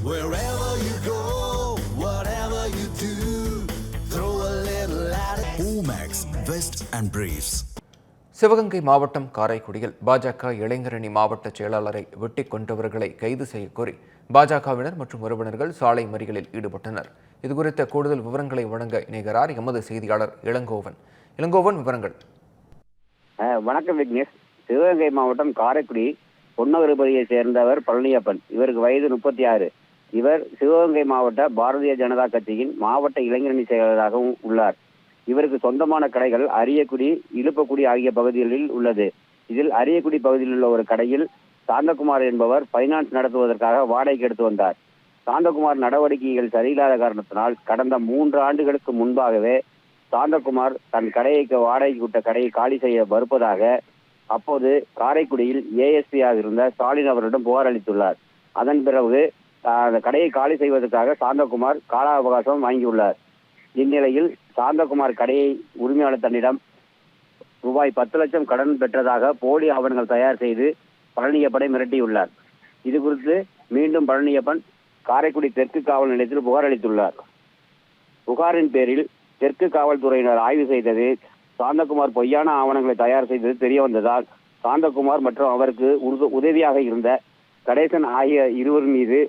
Wherever you go, whatever you do, throw a little at it. Omax, Vest and Briefs. Sivaganga மாவட்டம் காரைக்குடியில் பாஜக இளைஞரணி மாவட்ட செயலாளரை வெட்டிக் கொண்டவர்களை கைது செய்யக்கோரி பாஜகவினர் மற்றும் உறவினர்கள் சாலை மறியலில் ஈடுபட்டனர். இதுகுறித்த கூடுதல் விவரங்களை வழங்க இணைகிறார் எமது செய்தியாளர் இளங்கோவன். இளங்கோவன், விவரங்கள். வணக்கம் விக்னேஷ். சிவகங்கை மாவட்டம் காரைக்குடி பொன்னகருபதியை சேர்ந்தவர் பழனியப்பன். இவருக்கு வயது 36. இவர் சிவகங்கை மாவட்ட பாரதிய ஜனதா கட்சியின் மாவட்ட இளைஞரணி செயலாளராகவும் உள்ளார். இவருக்கு சொந்தமான கடைகள் அரியக்குடி, இழுப்பக்குடி ஆகிய பகுதிகளில் உள்ளது. இதில் அரியக்குடி பகுதியில் உள்ள ஒரு கடையில் சாந்தகுமார் என்பவர் பைனான்ஸ் நடத்துவதற்காக வாடகைக்கு எடுத்து வந்தார். சாந்தகுமார் நடவடிக்கைகள் சரியில்லாத காரணத்தினால் கடந்த 3 ஆண்டுகளுக்கு முன்பாகவே சாந்தகுமார் தன் கடையை வாடகைக்கு விட்ட கடையை காலி செய்ய மறுப்பதாக அப்போது காரைக்குடியில் ஏஎஸ்பியாக இருந்த ஸ்டாலின் அவரிடம் புகார் அளித்துள்ளார். அதன் பிறகு அந்த கடையை காலி செய்வதற்காக சாந்தகுமார் கால அவகாசம் வாங்கியுள்ளார். இந்நிலையில் சாந்தகுமார் கடையை உரிமையாளர் தன்னிடம் ரூபாய் 10 லட்சம் கடன் பெற்றதாக போலி ஆவணங்கள் தயார் செய்து பழனியப்பனை மிரட்டியுள்ளார். இது குறித்து மீண்டும் பழனியப்பன் காரைக்குடி தெற்கு காவல் நிலையத்தில் புகார் அளித்துள்ளார். புகாரின் பேரில் தெற்கு காவல்துறையினர் ஆய்வு செய்தது சாந்தகுமார் பொய்யான ஆவணங்களை தயார் செய்தது தெரிய வந்ததால் சாந்தகுமார் மற்றும் அவருக்கு உதவியாக இருந்த கணேசன் ஆகிய இருவர் மீது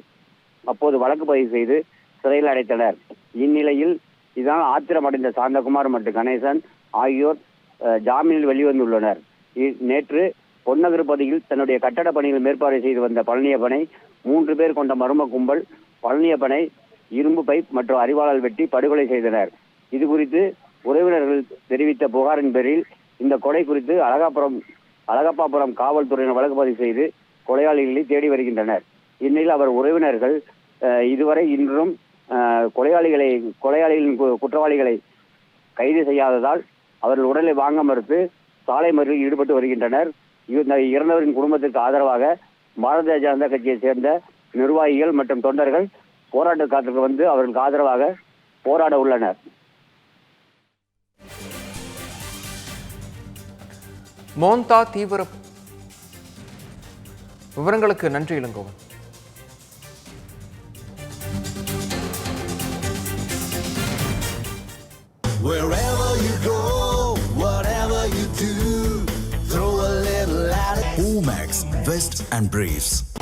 அப்போது வழக்கு பதிவு செய்து சிறையில் அடைத்தனர். இந்நிலையில் இதனால் ஆத்திரமடைந்த சாந்தகுமார் மற்றும் கணேசன் ஆகியோர் ஜாமீனில் வெளிவந்துள்ளனர். நேற்று பொன்னகருபதியில் தன்னுடைய கட்டட பணிகள் மேற்பார்வை செய்து வந்த பழனியப்பனை 3 பேர் கொண்ட மர்ம கும்பல் பழனியப்பனை இரும்பு பைப் மற்றும் அரிவாளால் வெட்டி படுகொலை செய்தனர். இது குறித்து உறவினர்கள் தெரிவித்த புகாரின் பேரில் இந்த கொலை குறித்து அழகப்பாபுரம் காவல்துறையினர் வழக்கு பதிவு செய்து கொலையாளிகளை தேடி வருகின்றனர். இந்நிலையில் அவர் உறவினர்கள் இதுவரை இன்றும் கொலையாளிகளின் குற்றவாளிகளை கைது செய்யாததால் அவர்கள் உடலை வாங்க மறுத்து சாலை மறியலில் ஈடுபட்டு வருகின்றனர். இறந்தவரின் குடும்பத்திற்கு ஆதரவாக பாரதிய ஜனதா கட்சியை சேர்ந்த நிர்வாகிகள் மற்றும் தொண்டர்கள் போராட்ட காலத்துக்கு வந்து அவர்களுக்கு ஆதரவாக போராட உள்ளனர். மோந்தா தீவிர விவரங்களுக்கு நன்றி Elangovan. Wherever you go, whatever you do, throw a little at it. Omax, Vest and Briefs.